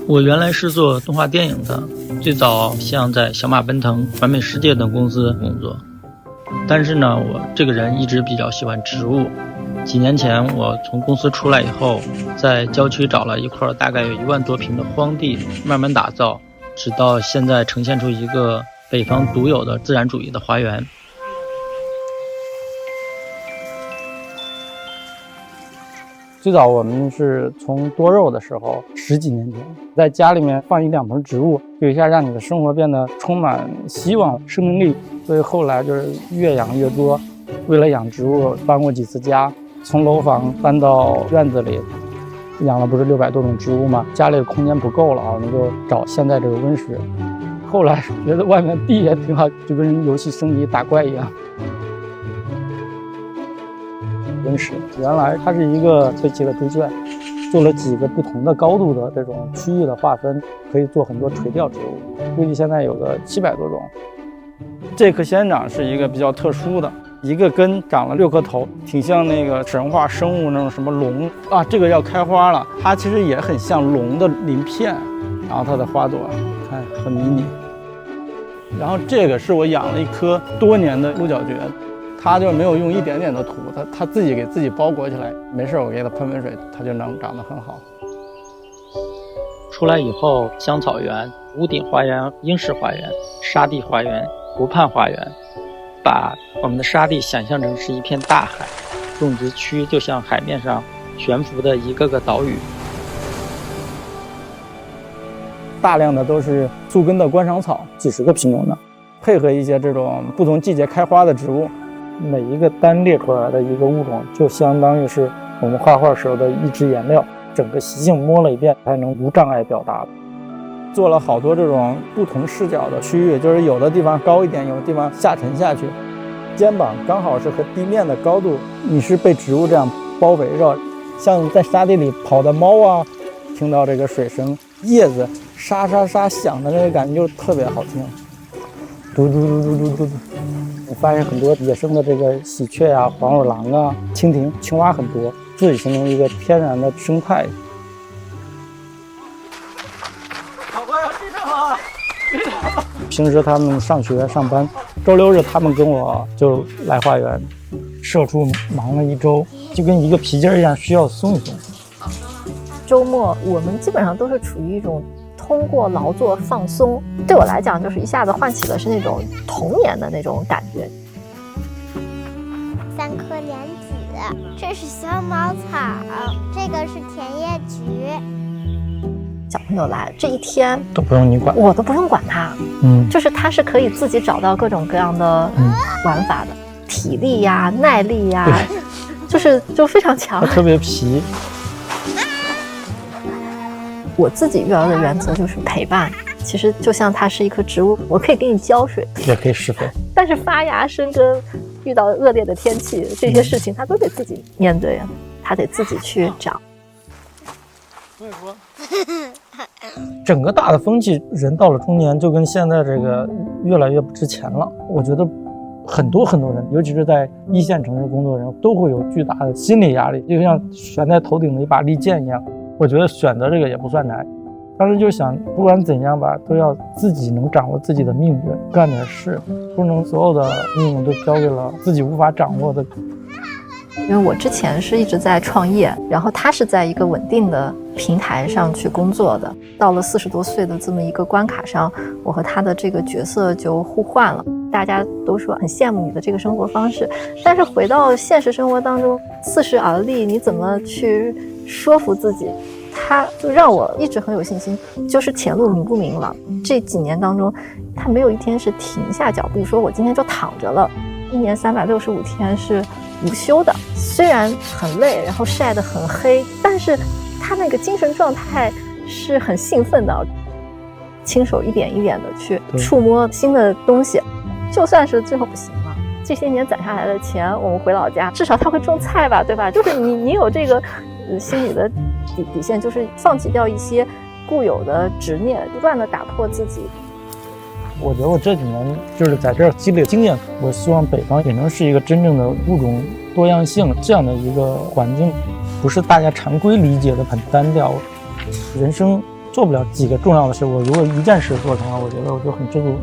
我原来是做动画电影的，最早像在小马奔腾、完美世界等公司工作。但是呢，我这个人一直比较喜欢植物。几年前我从公司出来以后，在郊区找了一块大概有1万多平的荒地，慢慢打造，直到现在呈现出一个北方独有的自然主义的花园。最早我们是从多肉的时候，10几年前，在家里面放1-2盆植物，就一下让你的生活变得充满希望、生命力。所以后来就是越养越多，为了养植物搬过几次家，从楼房搬到院子里，养了不是600多种植物吗？家里的空间不够了啊，我们就找现在这个温室。后来觉得外面地也挺好，就跟游戏升级打怪一样。温室原来它是一个废弃的堆圈，做了几个不同的高度的这种区域的划分，可以做很多垂钓植物，估计现在有个700多种。这棵仙人掌是一个比较特殊的，一个根长了6颗头，挺像那个神话生物那种什么龙啊，这个要开花了，它其实也很像龙的鳞片，然后它的花朵看很迷你。然后这个是我养了一棵多年的鹿角蕨，它就没有用一点点的土，它自己给自己包裹起来，没事我给它喷喷水，它就能长得很好。出来以后，香草园、屋顶花园、英式花园、沙地花园、湖畔花园，把我们的沙地想象成是一片大海，种植区就像海面上悬浮的一个个岛屿。大量的都是宿根的观赏草，几十个品种的，配合一些这种不同季节开花的植物。每一个单列出来的一个物种，就相当于是我们画画时候的一支颜料，整个习性摸了一遍，才能无障碍表达。做了好多这种不同视角的区域，就是有的地方高一点，有的地方下沉下去，肩膀刚好是和地面的高度，你是被植物这样包围着，像在沙地里跑的猫啊，听到这个水声，叶子沙沙沙响的那个感觉就特别好听，嘟嘟嘟嘟嘟嘟嘟。我发现很多野生的这个喜鹊啊、黄鼠狼啊、蜻蜓、青蛙很多，自己形成一个天然的生态。好快要地震了！平时他们上学上班，周6日他们跟我就来花园。社畜忙了一周，就跟一个皮筋一样，需要松一松。周末我们基本上都是处于一种通过劳作放松，对我来讲就是一下子唤起的是那种童年的那种感觉。3颗莲子，这是小茅草，这个是田叶菊。小朋友来这一天都不用你管，我都不用管他，就是他是可以自己找到各种各样的玩法的，体力呀、耐力呀，就非常强，他特别皮。我自己育儿的原则就是陪伴，其实就像它是一棵植物，我可以给你浇水，也可以施肥，但是发芽生根，遇到恶劣的天气，这些事情他都得自己面对啊，他得自己去找。整个大的风气，人到了中年就跟现在这个越来越不值钱了。我觉得很多人，尤其是在1线城市工作的人，都会有巨大的心理压力，就像悬在头顶的一把利剑一样。我觉得选择这个也不算难，当时就想不管怎样吧，都要自己能掌握自己的命运，干点事，不能所有的命运都交给了自己无法掌握的。因为我之前是一直在创业，然后他是在一个稳定的平台上去工作的，到了40多岁的这么一个关卡上，我和他的这个角色就互换了。大家都说很羡慕你的这个生活方式，但是回到现实生活当中，40而立，你怎么去说服自己？他就让我一直很有信心，就是前路明不明朗。这几年当中，他没有一天是停下脚步说我今天就躺着了。1年365天是无休的，虽然很累，然后晒得很黑，但是他那个精神状态是很兴奋的，亲手一点一点的去触摸新的东西，就算是最后不行了，这些年攒下来的钱，我们回老家，至少他会种菜吧，对吧？就是你有这个心理的底线，就是放弃掉一些固有的执念，不断的打破自己。我觉得我这几年就是在这儿积累经验，我希望北方也能是一个真正的物种多样性这样的一个环境，不是大家常规理解的很单调。人生做不了几个重要的事，我如果一件事做成了，我觉得我就很知足。